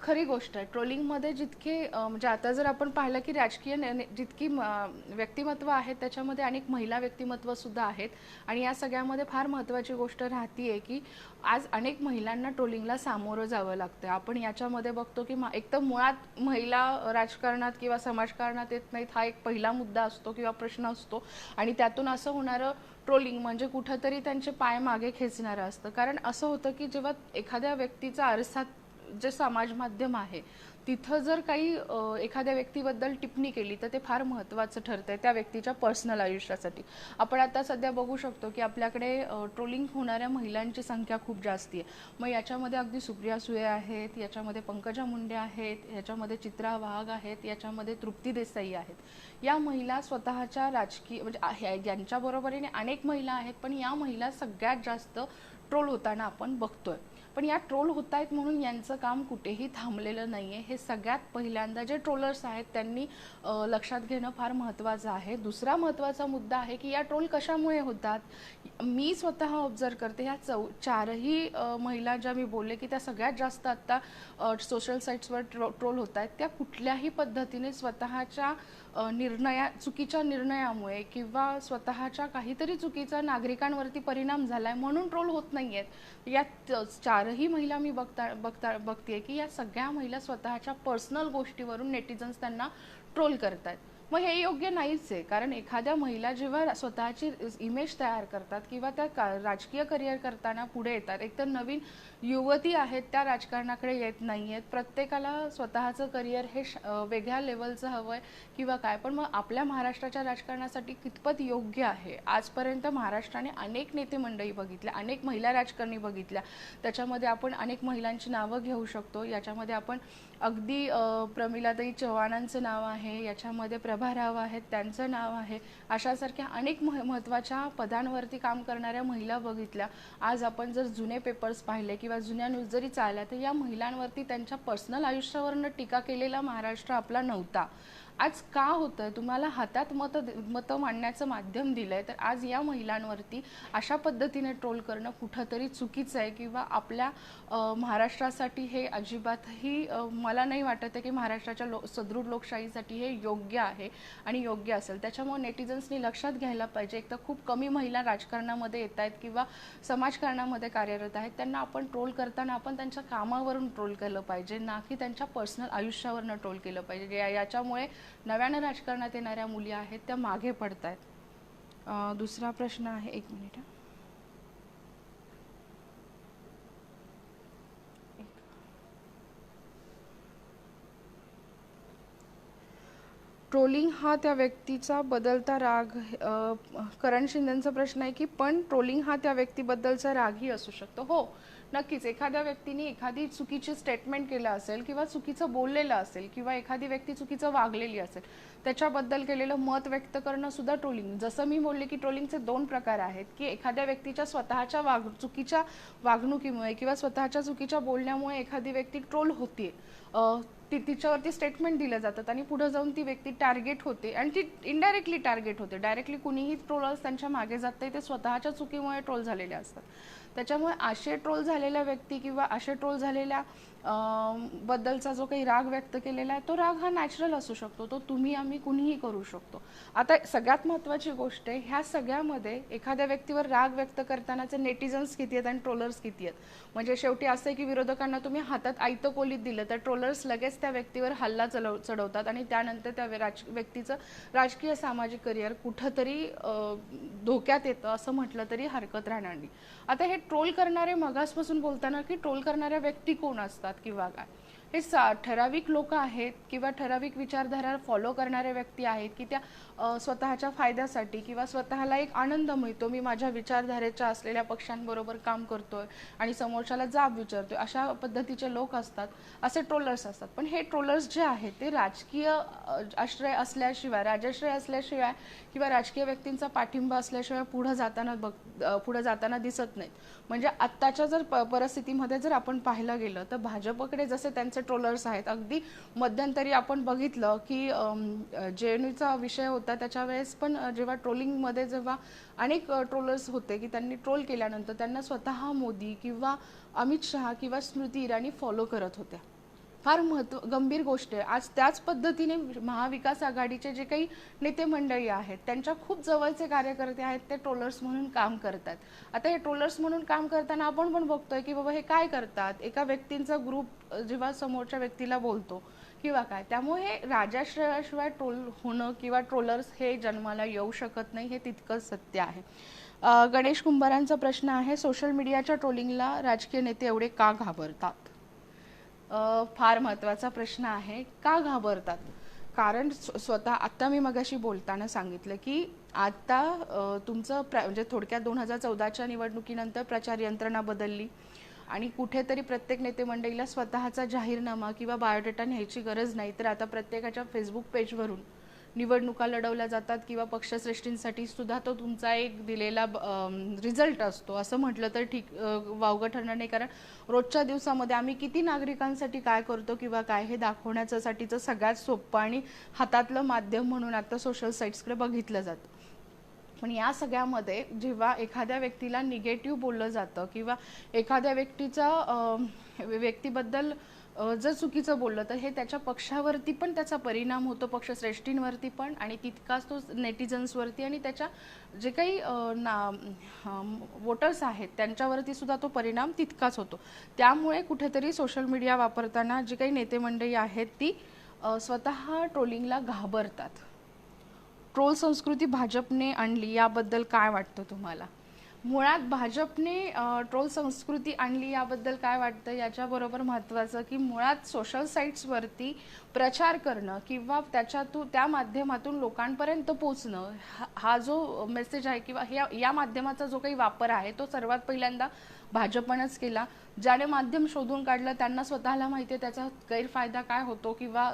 खरी गोष्ट आहे. ट्रोलिंगमध्ये जितके म्हणजे आता जर आपण पाहिलं की राजकीय जितकी व्यक्तिमत्व आहेत त्याच्यामध्ये अनेक महिला व्यक्तिमत्वसुद्धा आहेत. आणि या सगळ्यामध्ये फार महत्त्वाची गोष्ट राहते आहे की आज अनेक महिलांना ट्रोलिंगला सामोरं जावं लागतं. आपण याच्यामध्ये बघतो की एक तर मुळात महिला राजकारणात किंवा समाजकारणात येत नाहीत हा एक पहिला मुद्दा असतो किंवा प्रश्न असतो. आणि त्यातून असं होणारं ट्रोलिंग म्हणजे कुठंतरी त्यांचे पाय मागे खेचणारं असतं. कारण असं होतं की जेव्हा एखाद्या व्यक्तीचा आरसात जे समाज माध्यम आहे तिथं जर काही एखाद्या व्यक्तीबद्दल टिप्पणी केली तर ते फार महत्त्वाचं ठरतंय त्या व्यक्तीच्या पर्सनल आयुष्यासाठी. आपण आता सध्या बघू शकतो की आपल्याकडे ट्रोलिंग होणाऱ्या महिलांची संख्या खूप जास्ती आहे. मग याच्यामध्ये अगदी सुप्रिया सुळे आहेत, याच्यामध्ये पंकजा मुंडे आहेत, याच्यामध्ये चित्रा वाघ आहेत, याच्यामध्ये तृप्ती देसाई आहेत. या महिला स्वतःच्या राजकीय म्हणजे यांच्या बरोबरीने अनेक महिला आहेत, पण या महिला सगळ्यात जास्त ट्रोल होताना आपण बघतोय. पण या ट्रोल होत आहेत म्हणून यांचं काम कुठेही थांबलेलं नाहीये. हे सगळ्यात पहिल्यांदा जे ट्रोलर्स आहेत त्यांनी लक्षात घेणं फार महत्त्वाचं आहे. दुसरा महत्त्वाचा मुद्दा आहे की या ट्रोल कशामुळे होतात. मी स्वतः ऑब्झर्व करते ह्या चारही महिला ज्या मी बोलले की त्या सगळ्यात जास्त आत्ता सोशल साईट्सवर ट्रोल होत आहेत, त्या कुठल्याही पद्धतीने स्वतःच्या चुकीच्या निर्णयामुळे किंवा स्वतःच्या काहीतरी चुकीचा नागरिकांवरती परिणाम झालाय म्हणून ट्रोल होत नाहीयेत. या चारही महिला मी बघतेय की या सगळ्या महिला स्वतःच्या पर्सनल गोष्टीवरून नेटिझन्स त्यांना ट्रोल करतात. मग हे योग्य नाहीच आहे. कारण एखाद्या महिला जेव्हा स्वतःची इमेज तयार करतात किंवा त्या राजकीय करिअर करताना पुढे येतात, एकतर नवीन युवती आहेत त्या राजकारणाकडे येत नाही आहेत. प्रत्येकाला स्वतःचं करिअर हे वेगळ्या लेवलचं हवं आहे किंवा काय. पण मग आपल्या महाराष्ट्राच्या राजकारणासाठी कितपत योग्य आहे. आजपर्यंत महाराष्ट्राने अनेक नेते मंडळी बघितल्या, अनेक महिला राजकारणी बघितल्या. त्याच्यामध्ये आपण अनेक महिलांची नावं घेऊ शकतो. याच्यामध्ये आपण अगदी प्रमिलाताई चव्हाणांचं नाव आहे, याच्यामध्ये प्रभा राव आहेत त्यांचं नाव आहे. अशासारख्या अनेक महत्त्वाच्या पदांवरती काम करणाऱ्या महिला बघितल्या. आज आपण जर जुने पेपर्स पाहिले किंवा जुन्या न्यूज जरी चालल्या तर या महिलांवरती त्यांच्या पर्सनल आयुष्यावरनं टीका केलेला महाराष्ट्र आपला नव्हता. आज का होतंय. तुम्हाला हातात मतं मांडण्याचं माध्यम दिलंय, तर आज या महिलांवरती अशा पद्धतीने ट्रोल करणं कुठंतरी चुकीचं आहे किंवा आपल्या महाराष्ट्रासाठी हे अजिबातही मला नाही वाटत आहे की महाराष्ट्राच्या सदृढ लोकशाहीसाठी हे योग्य आहे आणि योग्य असेल. त्याच्यामुळे नेटिझन्सनी लक्षात घ्यायला पाहिजे. एक तर खूप कमी महिला राजकारणामध्ये येत आहेत किंवा समाजकारणामध्ये कार्यरत आहेत. त्यांना आपण ट्रोल करताना आपण त्यांच्या कामावरून ट्रोल केलं पाहिजे, ना की त्यांच्या पर्सनल आयुष्यावरनं ट्रोल केलं पाहिजे. याच्यामुळे नव्यानं राजकारणात येणाऱ्या मुली आहेत त्या मागे पडत आहेत. दुसरा प्रश्न आहे, एक मिनिट. ट्रोलिंग हा त्या व्यक्तीचा बदलता राग. करण शिंदेचा प्रश्न आहे की पण ट्रोलिंग हा त्या व्यक्तीबद्दलचा रागही असू शकतो. हो नक्कीच. एखाद्या व्यक्तीने एखादी चुकीची स्टेटमेंट केलं असेल किंवा चुकीचं बोललेलं असेल किंवा एखादी व्यक्ती चुकीचं वागलेली असेल, त्याच्याबद्दल केलेलं मत व्यक्त करणं सुद्धा ट्रोलिंग. जसं मी बोलले की ट्रोलिंगचे दोन प्रकार आहेत की एखाद्या व्यक्तीच्या स्वतःच्या चुकीच्या वागणुकीमुळे किंवा स्वतःच्या चुकीच्या बोलण्यामुळे एखादी व्यक्ती ट्रोल होते, तिच्यावरती स्टेटमेंट दिलं जातात आणि पुढे जाऊन ती व्यक्ती टार्गेट होते आणि ती इनडायरेक्टली टार्गेट होते. डायरेक्टली कुणीही ट्रोलर्स त्यांच्या मागे जात नाही, ते स्वतःच्या चुकीमुळे ट्रोल झालेले असतात. त्याच्यामुळे असे ट्रोल झालेल्या व्यक्ती किंवा असे ट्रोल झालेल्या बद्दलचा जो काही राग व्यक्त केलेला आहे तो राग हा नॅचरल असू शकतो. तो तुम्ही आम्ही कुणीही करू शकतो. आता सगळ्यात महत्त्वाची गोष्ट आहे, ह्या सगळ्यामध्ये एखाद्या व्यक्तीवर राग व्यक्त करतानाचे नेटिझन्स किती आहेत आणि ट्रोलर्स किती आहेत. म्हणजे शेवटी असं आहे की विरोधकांना तुम्ही हातात आयतं कोलीत दिलं तर ट्रोलर्स लगेच त्या व्यक्तीवर हल्ला चढवतात आणि त्यानंतर त्या व्यक्तीचं राजकीय सामाजिक करिअर कुठंतरी धोक्यात येतं असं म्हटलं तरी हरकत राहणार नाही. आता हे ट्रोल करणारे मगासपासून बोलताना की ट्रोल करणाऱ्या व्यक्ती कोण असतात किंवा काय, हे ठराविक लोक आहेत किंवा ठराविक विचारधारा फॉलो करणारे व्यक्ती आहेत की त्या स्वतःच्या फायद्यासाठी किंवा स्वतःला एक आनंद मिळतो, मी माझ्या विचारधारेच्या असलेल्या पक्षांबरोबर काम करतोय आणि समोरच्याला जाब विचारतोय, अशा पद्धतीचे लोक असतात. असे ट्रोलर्स असतात. पण हे ट्रोलर्स जे आहेत ते राजकीय आश्रय असल्याशिवाय, राजश्रय असल्याशिवाय किंवा राजकीय व्यक्तींचा पाठिंबा असल्याशिवाय पुढे जाताना दिसत नाहीत. म्हणजे आत्ताच्या जर परिस्थितीमध्ये जर आपण पाहायला गेलं तर भाजपकडे जसे त्यांचे ट्रोलर्स आहेत, अगदी मध्यंतरी आपण बघितलं की जेएनयूचा विषय होता त्याच्या वेळेस पण जेव्हा ट्रोलिंगमध्ये जेव्हा अनेक ट्रोलर्स होते की त्यांनी ट्रोल केल्यानंतर त्यांना स्वतः मोदी किंवा अमित शहा किंवा स्मृती इराणी फॉलो करत होत्या. फार गंभीर गोष्ट आहे. आज त्याच पद्धतीने महाविकास आघाडीचे जे काही नेते मंडळी आहेत त्यांच्या खूप जवळचे कार्यकर्ते आहेत ते ट्रोलर्स म्हणून काम करतात. आता हे ट्रोलर्स म्हणून काम करताना आपण पण बघतोय की बाबा हे काय करतात, एका व्यक्तींचा ग्रुप जेव्हा समोरच्या व्यक्तीला बोलतो किंवा काय, त्यामुळे हे राजाश्रयाशिवाय ट्रोल होणं किंवा ट्रोलर्स हे जन्माला येऊ शकत नाही, हे तितकंच सत्य आहे. गणेश कुंभारांचा प्रश्न आहे, सोशल मीडियाच्या ट्रोलिंगला राजकीय नेते एवढे का घाबरतात? फार महत्त्वाचा प्रश्न आहे. का घाबरतात? कारण स्वतः आत्ता मी मगाशी बोलताना सांगितलं की आता तुमचं म्हणजे थोडक्यात 2014च्या निवडणुकीनंतर प्रचार यंत्रणा बदलली आणि कुठेतरी प्रत्येक नेते मंडळीला स्वतःचा जाहीरनामा किंवा बायोडेटा न्यायची गरज नाही, तर आता प्रत्येकाच्या फेसबुक पेजवरून निवडणुका लढवल्या जातात किंवा पक्षश्रेष्ठींसाठी सुद्धा तो तुमचा एक दिलेला रिझल्ट असतो असं म्हटलं तर ठीक वावगं ठरणार नाही. कारण रोजच्या दिवसामध्ये आम्ही किती नागरिकांसाठी काय करतो किंवा काय हे दाखवण्यासाठीचं सगळ्यात सोपं आणि हातातलं माध्यम म्हणून आता सोशल साईट्सकडे बघितलं जातं. पण या सगळ्यामध्ये जेव्हा एखाद्या व्यक्तीला निगेटिव्ह बोललं जातं किंवा एखाद्या व्यक्तीबद्दल जर चुकीचं बोललं तर हे त्याच्या पक्षावरती पण त्याचा परिणाम होतो, पक्षश्रेष्ठींवरती पण, आणि तितकाच तो नेटिझन्सवरती आणि त्याच्या जे काही वोटर्स आहेत त्यांच्यावरती सुद्धा तो परिणाम तितकाच होतो. त्यामुळे कुठेतरी सोशल मीडिया वापरताना जी काही नेते मंडळी आहेत ती स्वतः ट्रोलिंगला घाबरतात. ट्रोल संस्कृती भाजपने आणली, याबद्दल काय वाटतं तुम्हाला? मुळात भाजपने ट्रोल संस्कृती आणली याबद्दल काय वाटतं याच्याबरोबर महत्त्वाचं की मुळात सोशल साईट्सवरती प्रचार करणं किंवा त्या माध्यमातून लोकांपर्यंत पोचणं हा जो मेसेज आहे किंवा या माध्यमाचा जो काही वापर आहे तो सर्वात पहिल्यांदा भाजपनंच केला. ज्याने माध्यम शोधून काढलं त्यांना स्वतःला माहिती आहे त्याचा गैरफायदा काय होतो किंवा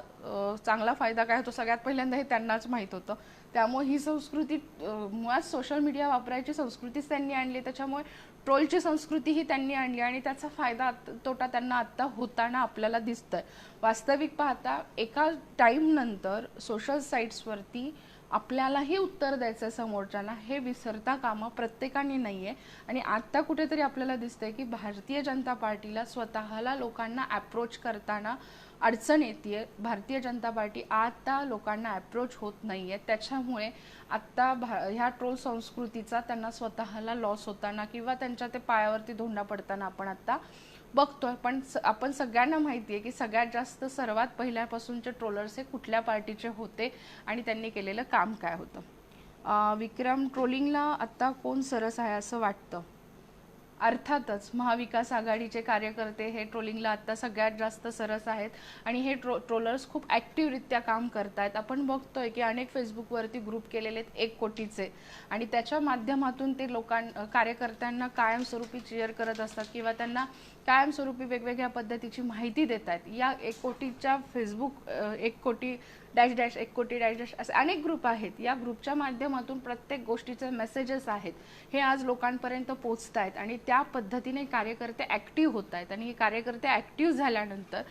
चांगला फायदा काय होतो, सगळ्यात पहिल्यांदा हे त्यांनाच माहीत होतं. त्यामुळे ही संस्कृती मुळात सोशल मीडिया वापरायची संस्कृतीच त्यांनी आणली, त्याच्यामुळे ट्रोलची संस्कृती ही त्यांनी आणली आणि त्याचा फायदा तोटा त्यांना आत्ता होताना आपल्याला दिसतंय. वास्तविक पाहता एका टाईम नंतर सोशल साईट्सवरती आपल्यालाही उत्तर द्यायचं समोरच्याला हे विसरता कामा प्रत्येकाने नाही आहे. आणि आत्ता कुठेतरी आपल्याला दिसतंय की भारतीय जनता पार्टीला स्वतःला लोकांना ॲप्रोच करताना अडचण येते. भारतीय जनता पार्टी आता लोकांना ॲप्रोच होत नाही आहे, त्याच्यामुळे आत्ता ह्या ट्रोल संस्कृतीचा त्यांना स्वतःला लॉस होताना किंवा त्यांच्या ते पायावरती धोंडा पडताना आपण आत्ता बघतोय. पण आपण सगळ्यांना माहिती आहे की सगळ्यात जास्त सर्वात पहिल्यापासूनचे ट्रोलर्स हे कुठल्या पार्टीचे होते आणि त्यांनी केलेलं काम काय होतं. विक्रम, ट्रोलिंगला आत्ता कोण सरस आहे असं वाटतं? अर्थातच महाविकास आघाडीचे कार्यकर्ते हे ट्रोलिंगला आत्ता सगळ्यात जास्त सरस आहेत आणि हे ट्रोलर्स खूप ॲक्टिव्हरित्या काम करतायत. आपण बघतोय की अनेक फेसबुकवरती ग्रुप केलेले आहेत 1 कोटीचे आणि त्याच्या माध्यमातून ते कार्यकर्त्यांना कायमस्वरूपी चीअर करत असतात किंवा त्यांना कायमस्वरूपी वेगवेगळ्या पद्धतीची माहिती देत आहेत. या 1 कोटीच्या फेसबुक 1 कोटी डॅश डॅश 1 कोटी डॅश डॅश असे अनेक ग्रुप आहेत. या ग्रुपच्या माध्यमातून प्रत्येक गोष्टीचे मेसेजेस आहेत हे आज लोकांपर्यंत पोचत आहेत आणि त्या पद्धतीने कार्यकर्ते ॲक्टिव्ह होत आहेत आणि हे कार्यकर्ते ॲक्टिव्ह झाल्यानंतर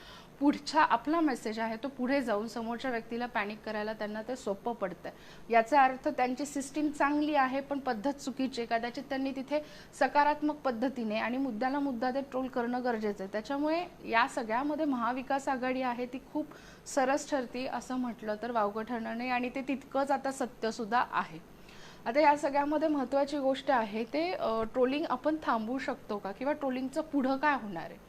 पुढचा आपला मेसेज आहे तो पुढे जाऊन समोरच्या व्यक्तीला पॅनिक करायला त्यांना ते सोपं पडतं. याचा अर्थ त्यांची सिस्टीम चांगली आहे पण पद्धत चुकीची. कदाचित त्यांनी तिथे सकारात्मक पद्धतीने आणि मुद्द्याला मुद्दा ते ट्रोल करणं गरजेचं आहे. त्याच्यामुळे या सगळ्यामध्ये महाविकास आघाडी आहे ती खूप सरस ठरती असं म्हटलं तर वावगं ठरणार नाही आणि ते तितकंच आता सत्यसुद्धा आहे. आता या सगळ्यामध्ये महत्त्वाची गोष्ट आहे ते ट्रोलिंग आपण थांबवू शकतो का किंवा ट्रोलिंगचं पुढं काय होणार आहे?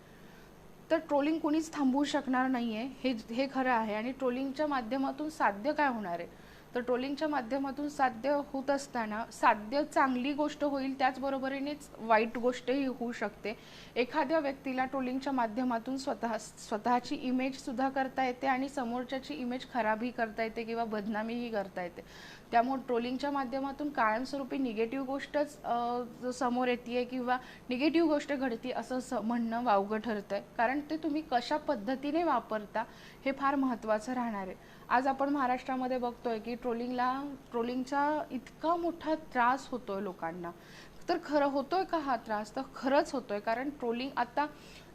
तर ट्रोलिंग कुणीच थांबवू शकणार नाही आहे हे खरं आहे. आणि ट्रोलिंगच्या माध्यमातून साध्य काय होणार आहे? तर ट्रोलिंगच्या माध्यमातून साध्य होत असताना साध्य चांगली गोष्ट होईल त्याचबरोबरीनेच वाईट गोष्टही होऊ शकते. एखाद्या व्यक्तीला ट्रोलिंगच्या माध्यमातून स्वतःची इमेजसुद्धा करता येते आणि समोरच्याची इमेज खराबही करता येते किंवा बदनामीही करता येते. त्यामुळे ट्रोलिंगच्या माध्यमातून कायमस्वरूपी निगेटिव्ह गोष्टच समोर येते किंवा निगेटिव्ह गोष्ट घडते असं म्हणणं वावगं ठरतंय. कारण ते तुम्ही कशा पद्धतीने वापरता हे फार महत्त्वाचं राहणार आहे. आज आपण महाराष्ट्रामध्ये बघतोय की ट्रोलिंगचा इतका मोठा त्रास होतोय लोकांना. तर खरं होतोय का हा त्रास? तर खरंच होतोय. कारण ट्रोलिंग आता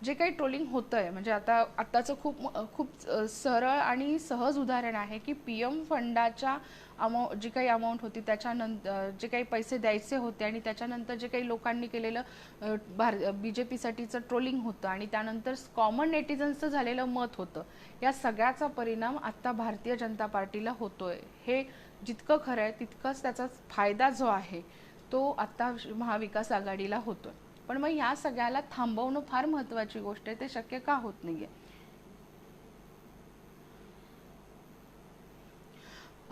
जे काही ट्रोलिंग होतंय म्हणजे आताचं खूप सरळ आणि सहज उदाहरण आहे की PM फंडाच्या जी काही अमाऊंट होती त्याच्यानंतर जे काही पैसे द्यायचे होते आणि त्याच्यानंतर जे काही लोकांनी केलेलं BJPसाठीचं ट्रोलिंग होतं आणि त्यानंतर कॉमन नेटिझन्सचं झालेलं मत होतं, या सगळ्याचा परिणाम आता भारतीय जनता पार्टीला होतोय. हे जितकं खरं आहे तितकंच त्याचा फायदा जो आहे तो आता महाविकास आघाडीला होतोय. पण मग ह्या सगळ्याला थांबवणं फार महत्त्वाची गोष्ट आहे. ते शक्य का होत नाहीये?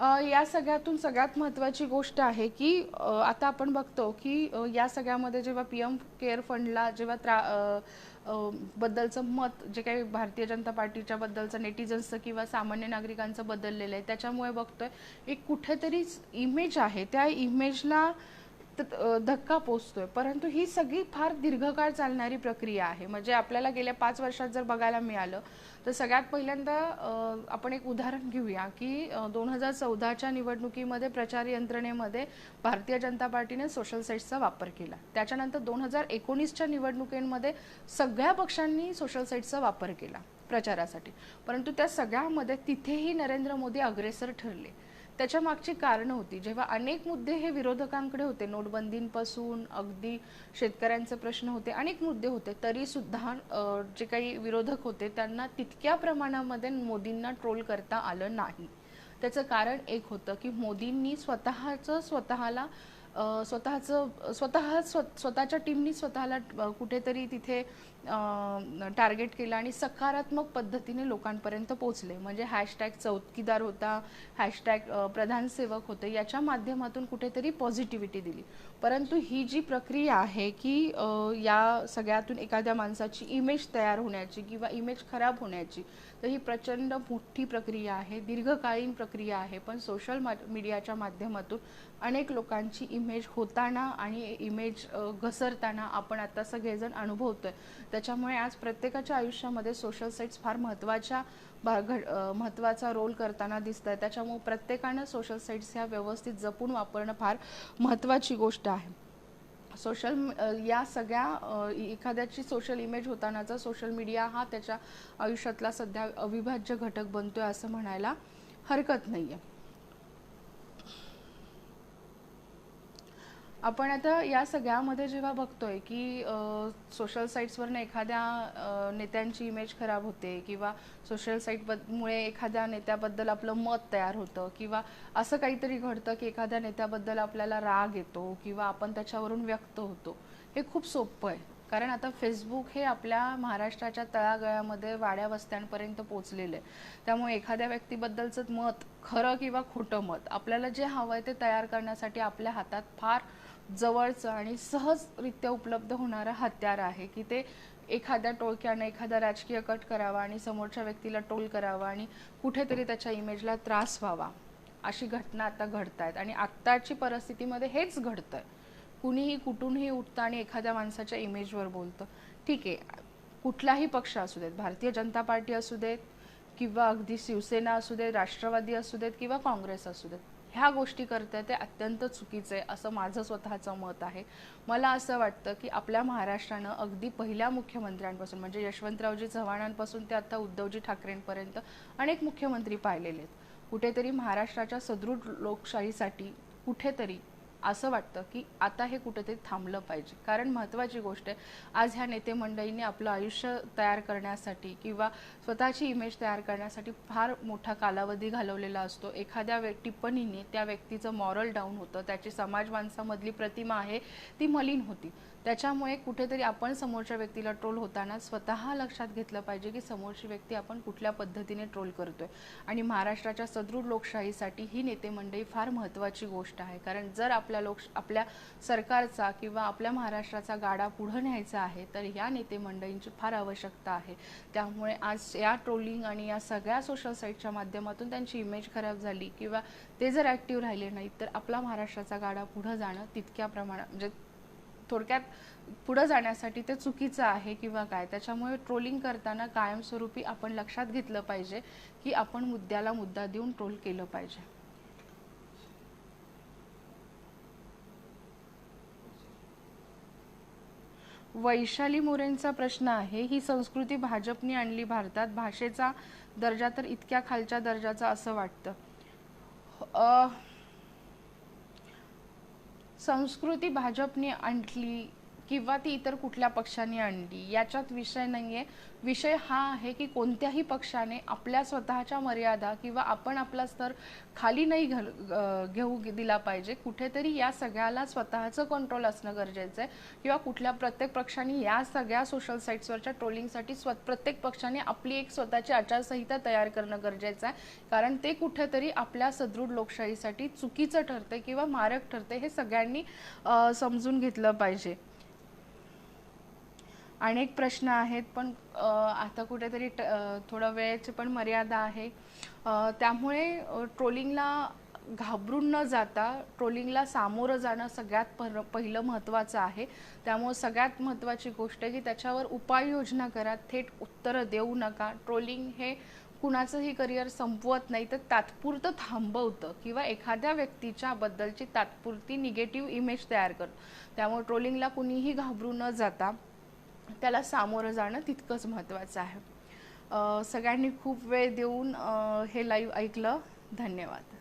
या सगळ्यातून सगळ्यात महत्त्वाची गोष्ट आहे की आता आपण बघतो की या सगळ्यामध्ये जेव्हा पीएम केअर फंडला जेव्हा बद्दलचं मत जे काही भारतीय जनता पार्टीच्या बद्दलचं नेटिझन्सचं किंवा सामान्य नागरिकांचं बदललेलं आहे, त्याच्यामुळे बघतोय एक कुठेतरी इमेज आहे, त्या इमेजला धक्का पोचतोय. परंतु ही सगळी फार दीर्घकाळ चालणारी प्रक्रिया आहे. म्हणजे आपल्याला गेल्या 5 वर्षात जर बघायला मिळालं तर सगळ्यात पहिल्यांदा आपण एक उदाहरण घेऊया की 2014च्या निवडणुकीमध्ये प्रचार यंत्रणेमध्ये भारतीय जनता पार्टीने सोशल साईट्सचा वापर केला. त्याच्यानंतर 2019च्या निवडणुकीमध्ये सगळ्या पक्षांनी सोशल साईट्सचा वापर केला प्रचारासाठी. परंतु त्या सगळ्यामध्ये तिथेही नरेंद्र मोदी अग्रेसर ठरले. त्याच्या मागची कारणं होती. जेव्हा अनेक मुद्दे हे विरोधकांकडे होते, नोटबंदींपासून अगदी शेतकऱ्यांचे प्रश्न होते, अनेक मुद्दे होते, तरी सुद्धा जे काही विरोधक होते त्यांना तितक्या प्रमाणामध्ये मोदींना ट्रोल करता आलं नाही. त्याचं कारण एक होतं की मोदींनी स्वतःच्या टीमनी स्वतःला कुठेतरी तिथे टार्गेट केलं आणि सकारात्मक पद्धतीने लोकांपर्यंत पोहोचले. म्हणजे हॅशटॅग चौकीदार होता, हॅशटॅग प्रधानसेवक होते, याच्या माध्यमातून कुठेतरी पॉझिटिव्हिटी दिली. परंतु ही जी प्रक्रिया आहे की या सगळ्यातून एखाद्या माणसाची इमेज तयार होण्याची किंवा इमेज खराब होण्याची, तर ही प्रचंड मोठी प्रक्रिया आहे, दीर्घकालीन प्रक्रिया आहे. पण सोशल मीडियाच्या माध्यमातून अनेक लोकांची इमेज होताना आणि इमेज घसरताना आपण आता सगळेजण अनुभवतोय. त्याच्यामुळे आज प्रत्येकाच्या आयुष्यामध्ये सोशल साईट्स फार महत्त्वाचा रोल करताना दिसत आहे. त्याच्यामुळे प्रत्येकानं सोशल साईट्स ह्या व्यवस्थित जपून वापरणं फार महत्त्वाची गोष्ट आहे. या सगळ्या एखाद्याची सोशल इमेज होतानाचा सोशल मीडिया हा त्याच्या आयुष्यातला सध्या अविभाज्य घटक बनतोय असं म्हणायला हरकत नाही आहे. आपण आता या सगळ्यामध्ये जेव्हा बघतोय की सोशल साईट्सवरनं एखाद्या नेत्यांची इमेज खराब होते किंवा सोशल साईटमुळे एखाद्या नेत्याबद्दल आपलं मत तयार होतं किंवा असं काहीतरी घडतं की एखाद्या नेत्याबद्दल आपल्याला राग येतो किंवा आपण त्याच्यावरून व्यक्त होतो, हे खूप सोपं आहे. कारण आता फेसबुक हे आपल्या महाराष्ट्राच्या तळागाळामध्ये वाड्या वस्त्यांपर्यंत पोचलेलं आहे. त्यामुळे एखाद्या व्यक्तीबद्दलचं मत, खरं किंवा खोटं मत, आपल्याला जे हवं आहे ते तयार करण्यासाठी आपल्या हातात फार जवळचं आणि सहजरित्या उपलब्ध होणारं हत्यार आहे की ते एखाद्या टोळक्याने एखादा राजकीय कट करावा आणि समोरच्या व्यक्तीला ट्रोल करावा आणि कुठेतरी त्याच्या इमेजला त्रास व्हावा, अशी घटना आता घडत आहेत. आणि आत्ताची परिस्थितीमध्ये हेच घडतंय. कुणीही कुठूनही उठतं आणि एखाद्या माणसाच्या इमेजवर बोलतं. ठीक आहे, कुठलाही पक्ष असू देत, भारतीय जनता पार्टी असू देत किंवा अगदी शिवसेना असू देत, राष्ट्रवादी असू देत किंवा काँग्रेस असू देत, ह्या गोष्टी करते ते अत्यंत चुकीचं आहे असं माझं स्वतःचं मत आहे. मला असं वाटतं की आपल्या महाराष्ट्रानं अगदी पहिल्या मुख्यमंत्र्यांपासून म्हणजे यशवंतरावजी चव्हाणांपासून ते आता उद्धवजी ठाकरेंपर्यंत अनेक मुख्यमंत्री पाहिलेले आहेत. कुठेतरी महाराष्ट्राच्या सदृढ लोकशाहीसाठी कुठेतरी असं वाटतं की आता हे कुठेतरी थांबलं पाहिजे. कारण महत्त्वाची गोष्ट आहे, आज ह्या नेते मंडळींनी आपलं आयुष्य तयार करण्यासाठी किंवा स्वतःची इमेज तयार करण्यासाठी फार मोठा कालावधी घालवलेला असतो. एखाद्या टिप्पणीने त्या व्यक्तीचं मॉरल डाऊन होतं, त्याची समाज माणसामधली प्रतिमा आहे ती मलिन होती. त्याच्यामुळे कुठेतरी आपण समोरच्या व्यक्तीला ट्रोल होताना स्वतः लक्षात घेतलं पाहिजे की समोरची व्यक्ती आपण कुठल्या पद्धतीने ट्रोल करतोय. आणि महाराष्ट्राच्या सदृढ लोकशाहीसाठी ही नेते मंडळी फार महत्त्वाची गोष्ट आहे. कारण जर आपल्या सरकारचा किंवा आपल्या महाराष्ट्राचा गाडा पुढे न्यायचा आहे तर या नेते मंडळींची फार आवश्यकता आहे. त्यामुळे आज या ट्रोलिंग आणि या सगळ्या सोशल साईटच्या माध्यमातून त्यांची इमेज खराब झाली किंवा ते जर ॲक्टिव्ह राहिले नाहीत तर आपला महाराष्ट्राचा गाडा पुढे जाणं तितक्या प्रमाणात म्हणजे थोडक्यात पुढे जाण्यासाठी ते चुकीचं आहे किंवा काय. त्याच्यामुळे ट्रोलिंग करताना कायमस्वरूपी आपण लक्षात घेतलं पाहिजे की आपण मुद्द्याला मुद्दा देऊन ट्रोल केलं पाहिजे. वैशाली मोरेंचा प्रश्न आहे, ही संस्कृती भाजपने आणली भारतात, भाषेचा दर्जा तर इतक्या खालच्या दर्जाचा असं वाटतं. संस्कृती भाजपने आणली किंवा ती इतर कुठल्या पक्षाने आणली, याच्यात विषय नाही आहे. विषय हा आहे की कोणत्याही पक्षाने आपल्या स्वतःच्या मर्यादा किंवा आपण आपला स्तर खाली नाही घेऊ दिला पाहिजे. कुठेतरी या सगळ्याला स्वतःचं कंट्रोल असणं गरजेचं आहे. किंवा कुठल्या प्रत्येक पक्षाने या सगळ्या सोशल साईट्सवरच्या ट्रोलिंगसाठी प्रत्येक पक्षाने आपली एक स्वतःची आचारसंहिता तयार करणं गरजेचं आहे. कारण ते कुठेतरी आपल्या सदृढ लोकशाहीसाठी चुकीचं ठरते किंवा मारक ठरते, हे सगळ्यांनी समजून घेतलं पाहिजे. अनेक प्रश्न आहेत, पण आता कुठेतरी थोडा वेळेची पण मर्यादा आहे. त्यामुळे ट्रोलिंगला घाबरून न जाता ट्रोलिंगला सामोरं जाणं सगळ्यात पहिलं महत्त्वाचं आहे. त्यामुळे सगळ्यात महत्त्वाची गोष्ट आहे की त्याच्यावर उपाययोजना करा, थेट उत्तरं देऊ नका. ट्रोलिंग हे कुणाचंही करिअर संपवत नाही, तर तात्पुरतं थांबवतं किंवा एखाद्या व्यक्तीच्या बद्दलची तात्पुरती निगेटिव्ह इमेज तयार करतं. त्यामुळे ट्रोलिंगला कुणीही घाबरू न जाता त्याला सामोरं जाणं तितकंच महत्त्वाचं आहे. सगळ्यांनी खूप वेळ देऊन हे लाईव्ह ऐकलं. धन्यवाद.